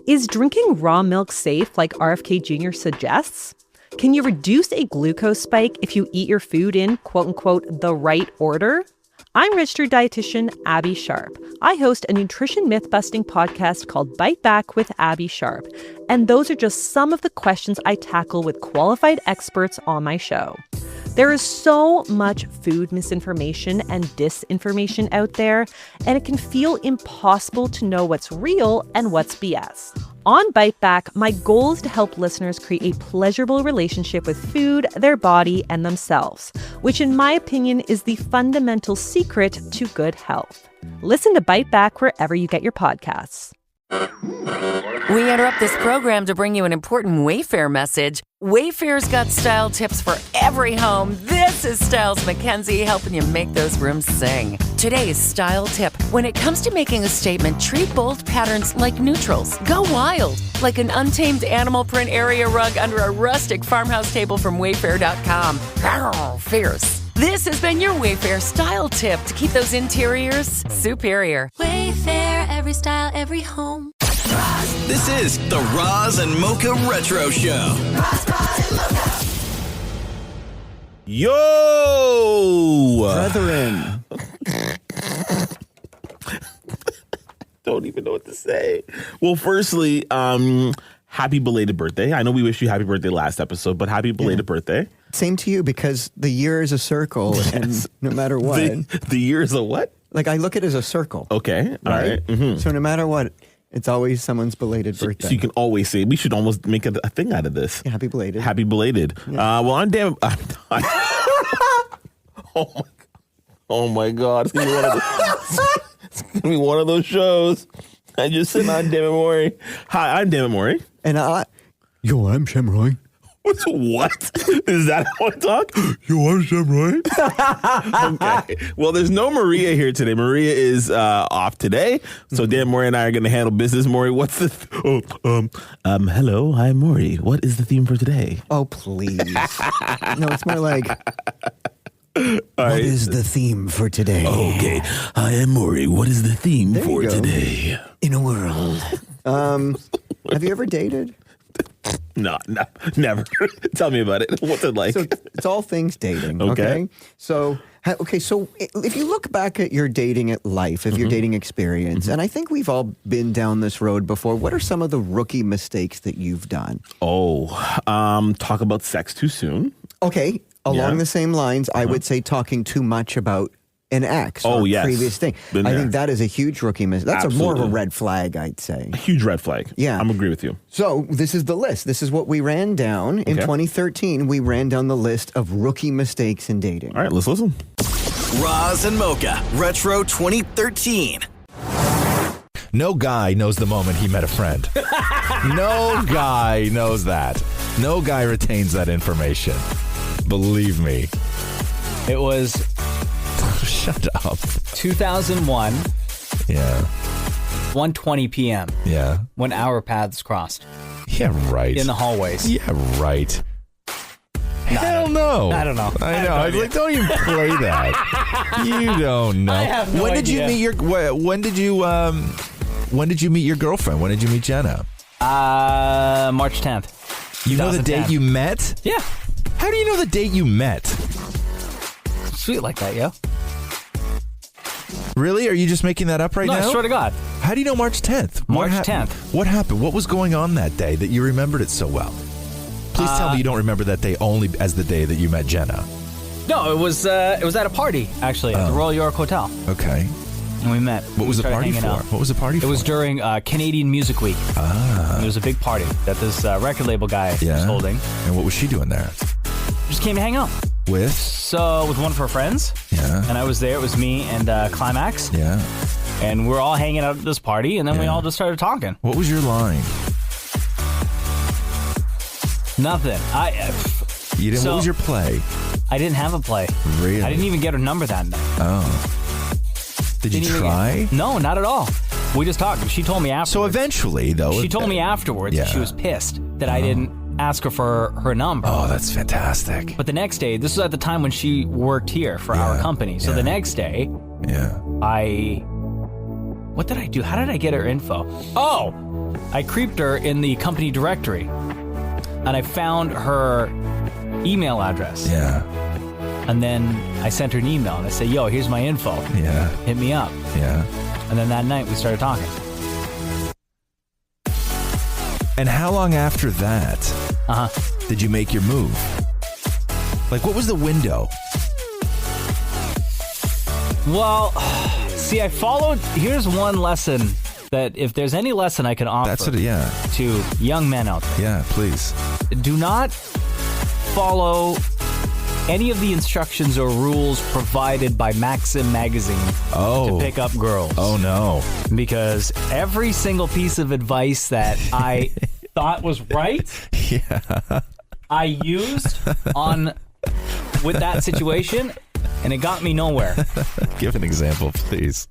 Is drinking raw milk safe like RFK Jr. suggests? Can you reduce a glucose spike if you eat your food in, quote-unquote, the right order? I'm registered dietitian Abby Sharp. I host a nutrition myth-busting podcast called Bite Back with Abby Sharp. And those are just some of the questions I tackle with qualified experts on my show. There is so much food misinformation and disinformation out there, and it can feel impossible to know what's real and what's BS. On Bite Back, my goal is to help listeners create a pleasurable relationship with food, their body, and themselves, which in my opinion is the fundamental secret to good health. Listen to Bite Back wherever you get your podcasts. We interrupt this program to bring you an important Wayfair message. Wayfair's got style tips for every home. This is Styles McKenzie helping you make those rooms sing. Today's style tip. When it comes to making a statement, treat bold patterns like neutrals. Go wild, like an untamed animal print area rug under a rustic farmhouse table from Wayfair.com. Arr, fierce. This has been your Wayfair style tip to keep those interiors superior. Wayfair, every style, every home. This is the Roz and Mocha Retro Show. Roz and Mocha. Yo! Brethren. Don't even know what to say. Well, firstly, happy belated birthday. I know we wished you happy birthday last episode, but happy belated birthday. Same to you, because the year is a circle, and no matter what. The year is a what? Like, I look at it as a circle. Okay, all right. Mm-hmm. So no matter what, it's always someone's belated birthday. So you can always say, we should almost make a thing out of this. Yeah, happy belated. Happy belated. Yeah. Well, I'm damn... Oh my God. It's gonna be one of those shows. I just said, I'm Dammit Maury. Hi, I'm Dammit Maury. And I'm Shamroy. What? Is that how I talk? Yo, I'm Shamroy. Okay. Well, there's no Maria here today. Maria is off today. So Dan, Maury, and I are going to handle business. Maury, what's the... hello, I'm Maury. What is the theme for today? Oh, please. No, it's more like... What is the theme for today? Okay. Hi, I'm Maury. What is the theme for today? In a world. Have you ever dated? No, never. Tell me about it. What's it like? So it's all things dating. Okay. So if you look back at your dating life, if your dating experience, and I think we've all been down this road before, what are some of the rookie mistakes that you've done? Talk about sex too soon. Okay. Along the same lines, I would say talking too much about an ex or previous thing. I think that is a huge rookie mistake. That's more of a red flag, I'd say. A huge red flag. Yeah. I'm agree with you. So this is the list. This is what we ran down. In 2013, we ran down the list of rookie mistakes in dating. All right, let's listen. Roz and Mocha Retro 2013. No guy knows the moment he met a friend. No guy knows that. No guy retains that information. Believe me. It was... Shut up. 2001. Yeah. 1:20 p.m. Yeah. When our paths crossed. Yeah, right. In the hallways. Yeah, right. Hell no. I don't know. I know. I was like, don't even play that. You don't know. I have no When did idea. you meet your when did you meet your girlfriend? When did you meet Jenna? March 10th. You know the date you met? Yeah. How do you know the date you met? Sweet like that, yo. Really? Are you just making that up right now? No, I swear to God. How do you know March 10th? March 10th. What happened? What was going on that day that you remembered it so well? Please tell me you don't remember that day only as the day that you met Jenna. No, it was at a party, actually, at the Royal York Hotel. Okay. And we met. What was the party for? What was the party for? It was during Canadian Music Week. Ah. And there was a big party that this record label guy was holding. And what was she doing there? Just came to hang out. With? So, with one of her friends. Yeah. And I was there. It was me and Climax. Yeah. And we were all hanging out at this party, and then we all just started talking. What was your line? Nothing. You didn't. What was your play? I didn't have a play. Really? I didn't even get her number that night. Oh. Did you try? No, not at all. We just talked. She told me afterwards. So eventually, though. She told me afterwards that she was pissed that I didn't ask her for her number. Oh, that's fantastic. But the next day, this was at the time when she worked here for our company. So the next day, I What did I do? How did I get her info? Oh, I creeped her in the company directory, and I found her email address. Yeah. And then I sent her an email, and I said, yo, here's my info. Yeah. Hit me up. Yeah. And then that night, we started talking. And how long after that did you make your move? Like, what was the window? Well, see, I followed. Here's one lesson that if there's any lesson I can offer to young men out there. Yeah, please. Do not follow any of the instructions or rules provided by Maxim magazine to pick up girls. Oh, no. Because every single piece of advice that I thought was right, I used with that situation, and it got me nowhere. Give an example, please.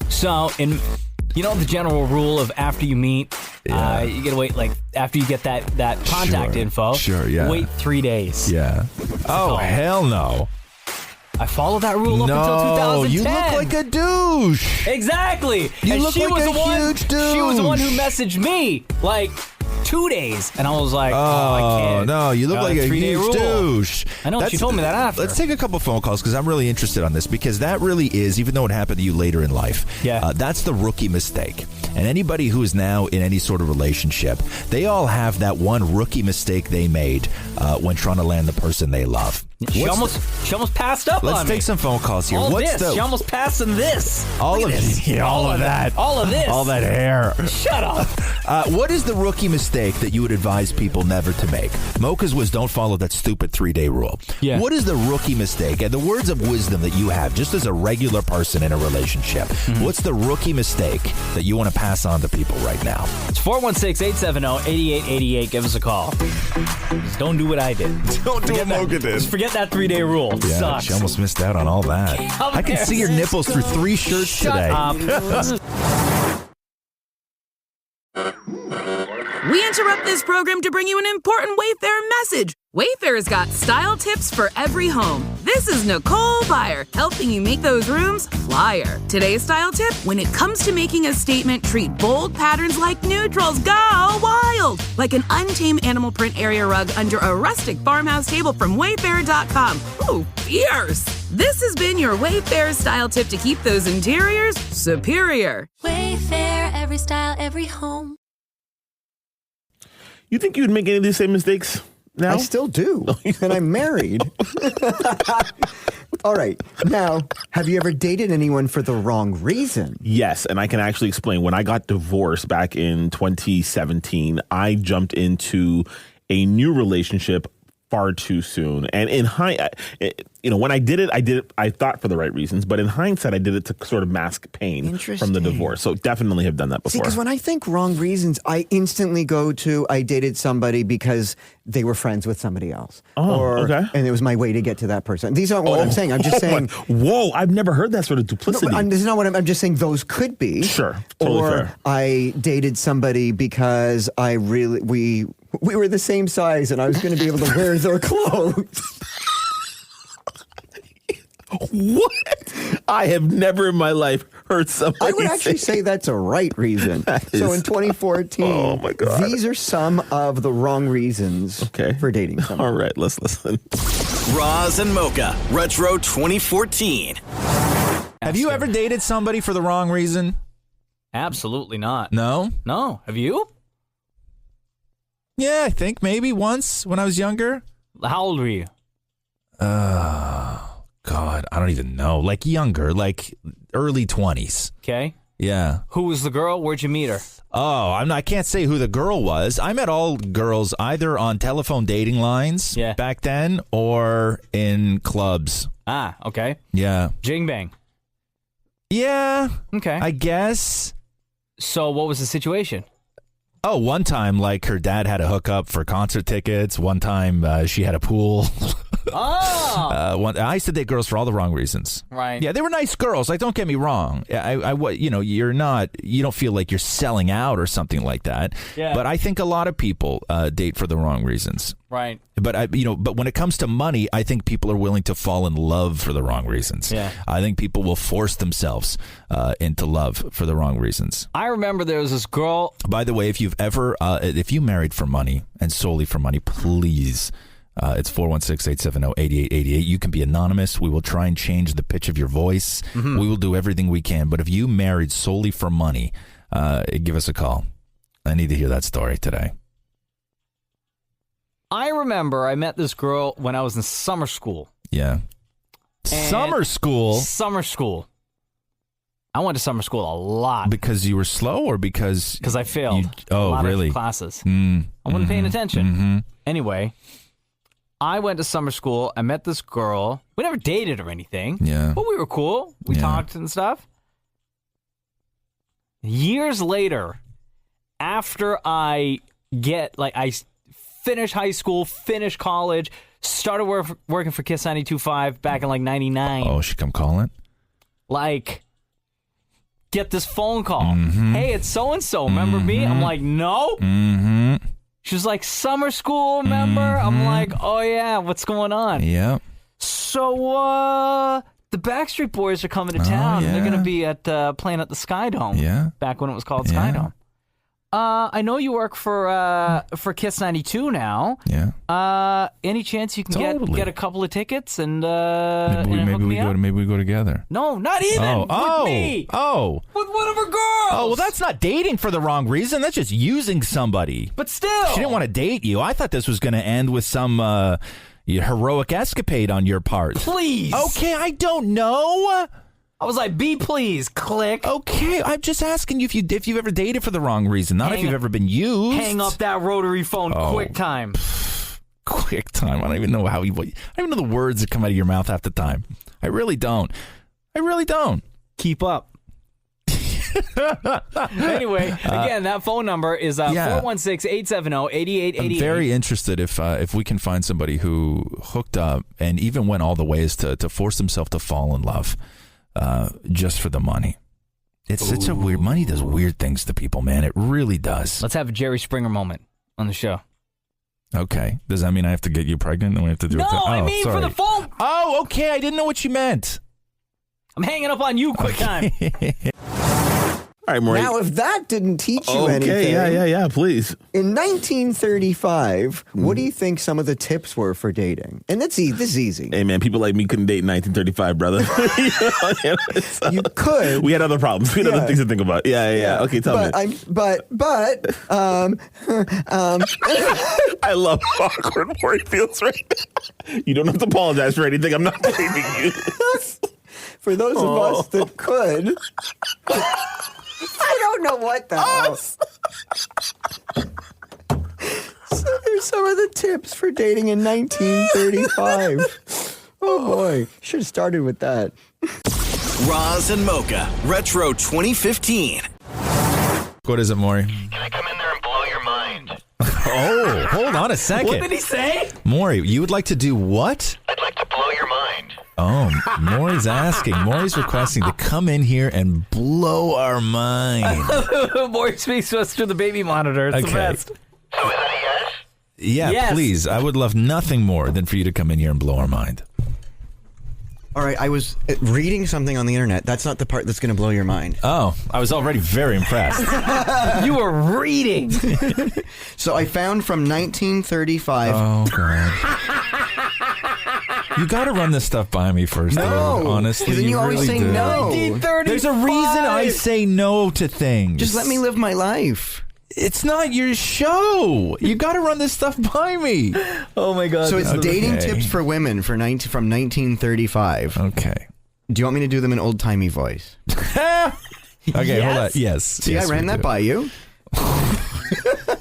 So, the general rule of after you meet, you gotta wait, like, after you get that contact info, wait 3 days. Yeah. Oh, hell no. I followed that rule up until 2010. You look like a douche. Exactly. You look like a huge douche. She was the one who messaged me, like, 2 days, and I was like, I can't. No, you look like a huge douche. I know, she told me that after. Let's take a couple phone calls because I'm really interested on this, because that really is, even though it happened to you later in life, that's the rookie mistake. And anybody who is now in any sort of relationship, they all have that one rookie mistake they made when trying to land the person they love. She almost passed up on me. Let's take some phone calls here. She almost passed in this. All of this. All of that. All of this. All that hair. Shut up. What is the rookie mistake that you would advise people never to make? Mocha's was don't follow that stupid 3-day rule. Yeah. What is the rookie mistake and the words of wisdom that you have just as a regular person in a relationship? What's the rookie mistake that you want to pass on to people right now? It's 416-870-8888. Give us a call. Just don't do what I did. Don't do what Mocha did. Just forget that 3-day rule. Yeah, Sucks. she almost missed out on all that. I can see your nipples through 3 shirts today. We interrupt this program to bring you an important Wayfair message. Wayfair's got style tips for every home. This is Nicole Byer, helping you make those rooms flyer. Today's style tip: when it comes to making a statement, treat bold patterns like neutrals. Go wild! Like an untamed animal print area rug under a rustic farmhouse table from Wayfair.com. Ooh, fierce! This has been your Wayfair style tip to keep those interiors superior. Wayfair, every style, every home. You think you'd make any of these same mistakes now? I still do, and I'm married. All right. Now, have you ever dated anyone for the wrong reason? Yes, and I can actually explain. When I got divorced back in 2017, I jumped into a new relationship far too soon. And in hindsight, when I did it, I thought for the right reasons, but in hindsight, I did it to sort of mask pain from the divorce. So definitely have done that before. See, because when I think wrong reasons, I instantly go to I dated somebody because they were friends with somebody else. Okay. And it was my way to get to that person. These aren't what I'm saying. I'm just saying. Whoa, I've never heard that sort of duplicity. No, this is not what I'm just saying. Those could be. Sure, totally or fair. I dated somebody because we were the same size and I was going to be able to wear their clothes. What? I have never in my life heard somebody I would actually say that's a right reason. So in 2014, oh my God, these are some of the wrong reasons for dating someone. All right, let's listen. Roz and Mocha Retro 2014. Have you ever dated somebody for the wrong reason? Absolutely not. No? No. Have you? Yeah, I think maybe once when I was younger. How old were you? God, I don't even know. Like younger, like early 20s. Okay. Yeah. Who was the girl? Where'd you meet her? Oh, I can't say who the girl was. I met all girls either on telephone dating lines back then or in clubs. Ah, okay. Yeah. Jing bang. Yeah. Okay. I guess. So what was the situation? Oh, one time, like her dad had a hookup for concert tickets. One time she had a pool. I used to date girls for all the wrong reasons. Right. Yeah, they were nice girls. Like, don't get me wrong. You don't feel like you're selling out or something like that. Yeah. But I think a lot of people date for the wrong reasons. Right. But but when it comes to money, I think people are willing to fall in love for the wrong reasons. Yeah. I think people will force themselves into love for the wrong reasons. I remember there was this girl. By the way, if you married for money and solely for money, please. It's 416-870-8888. You can be anonymous. We will try and change the pitch of your voice. Mm-hmm. We will do everything we can. But if you married solely for money, give us a call. I need to hear that story today. I remember I met this girl when I was in summer school. Yeah. Summer school? Summer school. I went to summer school a lot. Because you were slow or because... Because I failed a lot of classes. I wasn't paying attention. Mm-hmm. Anyway, I went to summer school. I met this girl. We never dated or anything. Yeah. But we were cool. We talked and stuff. Years later, after I finish high school, finish college, started working for Kiss 92.5 back in 99. Oh, she come calling? Get this phone call. Mm-hmm. Hey, it's so-and-so. Remember me? I'm like, no. Mm-hmm. She was like, summer school, remember? I'm like, oh, yeah, what's going on? Yeah. So, the Backstreet Boys are coming to town. Yeah. They're going to be playing at the Sky Dome. Yeah. Back when it was called Sky Dome. I know you work for Kiss 92 now. Yeah. Any chance you can get a couple of tickets and maybe we go together. No, not even with me. Oh. With one of her girls. Oh, well, that's not dating for the wrong reason. That's just using somebody. But still. She didn't want to date you. I thought this was going to end with some heroic escapade on your part. Please. Okay, I don't know. I was like, "Be please, click." Okay, I'm just asking you if you've ever dated for the wrong reason, not if you've ever been used. Hang up that rotary phone, quick time. Quick time. I don't even know I don't even know the words that come out of your mouth half the time. I really don't. Keep up. Anyway, again, that phone number is 416-870-8888. I'm very interested if we can find somebody who hooked up and even went all the ways to force himself to fall in love. Just for the money. It's such a weird... Money does weird things to people, man. It really does. Let's have a Jerry Springer moment on the show. Okay. Does that mean I have to get you pregnant and we have to do it? No, I mean sorry. for the phone. Oh, okay. I didn't know what you meant. I'm hanging up on you, quick time. All right, Maury. Now, if that didn't teach you anything... Yeah, please. In 1935, what do you think some of the tips were for dating? And this is easy. Hey, man, people like me couldn't date in 1935, brother. You could. We had other problems. We had other things to think about. Yeah. Okay, tell me. I love how awkward Maury feels right now. You don't have to apologize for anything. I'm not blaming you. For those of us that could... I don't know what the hell. So there's some of the tips for dating in 1935. Oh boy, should have started with that. Roz and Mocha Retro 2015. What is it, Maury? Can I come in there and blow your mind? Oh, hold on a second. What did he say? Maury, you would like to do what? I'd like to blow your mind. Oh, Maury's asking. Maury's requesting to come in here and blow our mind. Maury speaks to us through the baby monitor. It's the best. So is that a yes? Yeah, yes. Please. I would love nothing more than for you to come in here and blow our mind. All right, I was reading something on the internet. That's not the part that's going to blow your mind. Oh, I was already very impressed. You were reading. So I found from 1935. Oh, God. You got to run this stuff by me first, though, honestly. Then you always say no. 1935. There's a reason I say no to things. Just let me live my life. It's not your show. You got to run this stuff by me. Oh, my God. So it's dating tips for women from 1935. Okay. Do you want me to do them in old-timey voice? Okay, hold on. Yes. See, yes, I ran that by you.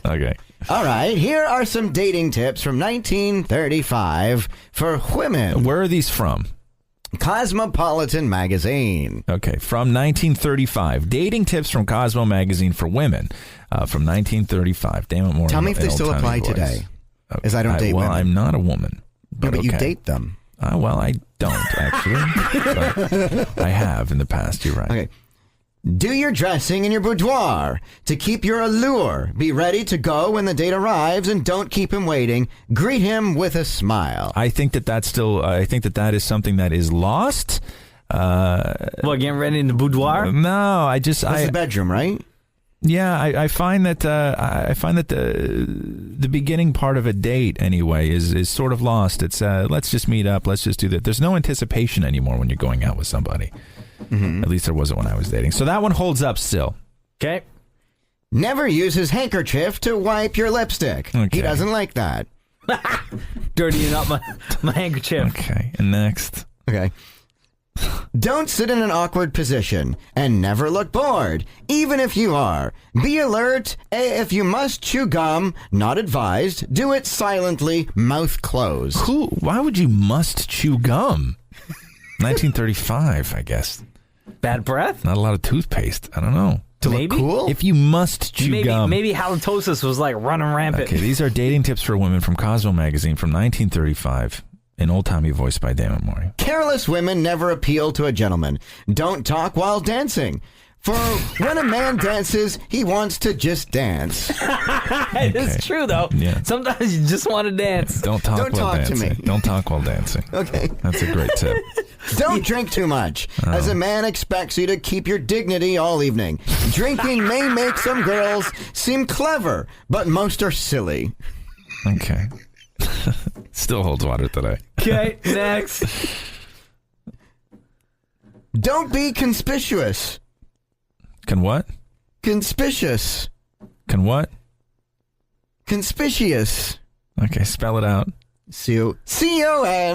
Okay. All right, here are some dating tips from 1935 for women. Where are these from? Cosmopolitan Magazine. Okay, from 1935. Dating tips from Cosmo Magazine for women from 1935. Damn it, more. Tell me if they still apply today, as I don't date women. I'm not a woman. But you date them. Well, I don't, actually. But I have in the past. You're right. Okay. Do your dressing in your boudoir to keep your allure. Be ready to go when the date arrives and don't keep him waiting. Greet him with a smile. I think that is something that is lost. Getting ready in the boudoir? No, That's the bedroom, right? Yeah, I find that the beginning part of a date anyway is sort of lost. It's let's just meet up, let's just do that. There's no anticipation anymore when you're going out with somebody. Mm-hmm. At least there wasn't when I was dating. So that one holds up still. Okay. Never use his handkerchief to wipe your lipstick. Okay. He doesn't like that. Dirty, not my handkerchief. Okay, and next. Okay. Don't sit in an awkward position and never look bored, even if you are. Be alert. If you must chew gum, not advised. Do it silently, mouth closed. Why would you must chew gum? 1935, I guess. Bad breath? Not a lot of toothpaste. I don't know. Maybe? Look cool? If you must chew gum. Maybe halitosis was like running rampant. Okay, these are dating tips for women from Cosmo Magazine from 1935. An old-timey voice by Damon Mori. Careless women never appeal to a gentleman. Don't talk while dancing. For when a man dances, he wants to just dance. It's true, though. Yeah. Sometimes you just want to dance. Don't talk while dancing. To me. Don't talk while dancing. Okay. That's a great tip. Don't drink too much, as a man expects you to keep your dignity all evening. Drinking may make some girls seem clever, but most are silly. Okay. Still holds water today. Okay, next. Don't be conspicuous. Can what? Conspicuous. Can what? Conspicuous. Okay, spell it out. Conspicuous. I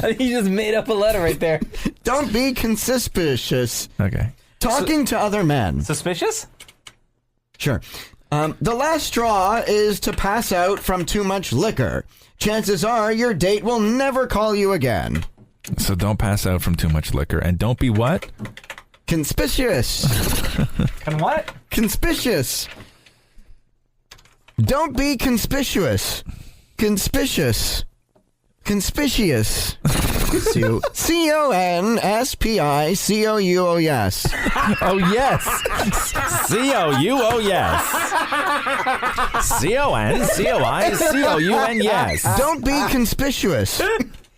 think you just made up a letter right there. Don't be conspicuous. Okay. Talking to other men. Suspicious? Sure. The last straw is to pass out from too much liquor. Chances are your date will never call you again. So don't pass out from too much liquor. And don't be what? Conspicuous. Can what? Conspicuous. Don't be conspicuous. Conspicuous. Conspicuous. Conspicuous. Oh, yes. C-O-U-O-yes. C-O-N-C-O-I-C-O-U-N, yes. Don't be conspicuous.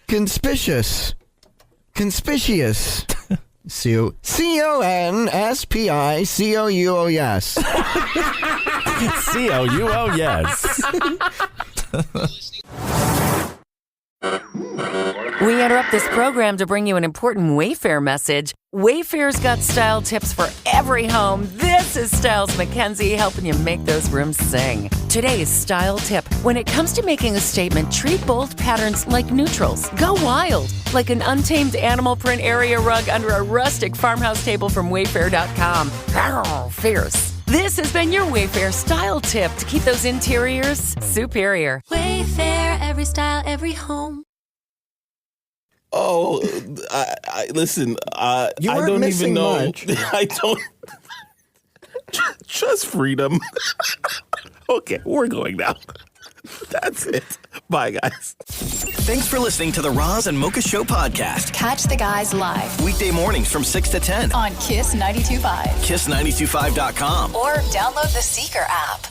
Conspicuous. Conspicuous. C-O-N-S-P-I-C-O-U-O-S. C-O-U-O-yes. We interrupt this program to bring you an important Wayfair message. Wayfair's got style tips for every home. This is Styles McKenzie helping you make those rooms sing. Today's style tip. When it comes to making a statement, treat bold patterns like neutrals. Go wild, like an untamed animal print area rug under a rustic farmhouse table from Wayfair.com. Arr, fierce. This has been your Wayfair style tip to keep those interiors superior. Wayfair, every style, every home. Oh, listen. I don't even know. Much. I don't. Just freedom. Okay, we're going now. That's it. Bye, guys. Thanks for listening to the Roz and Mocha Show podcast. Catch the guys live Weekday mornings from 6 to 10 on Kiss 92.5. KISS925.com. Or download the Seeker app.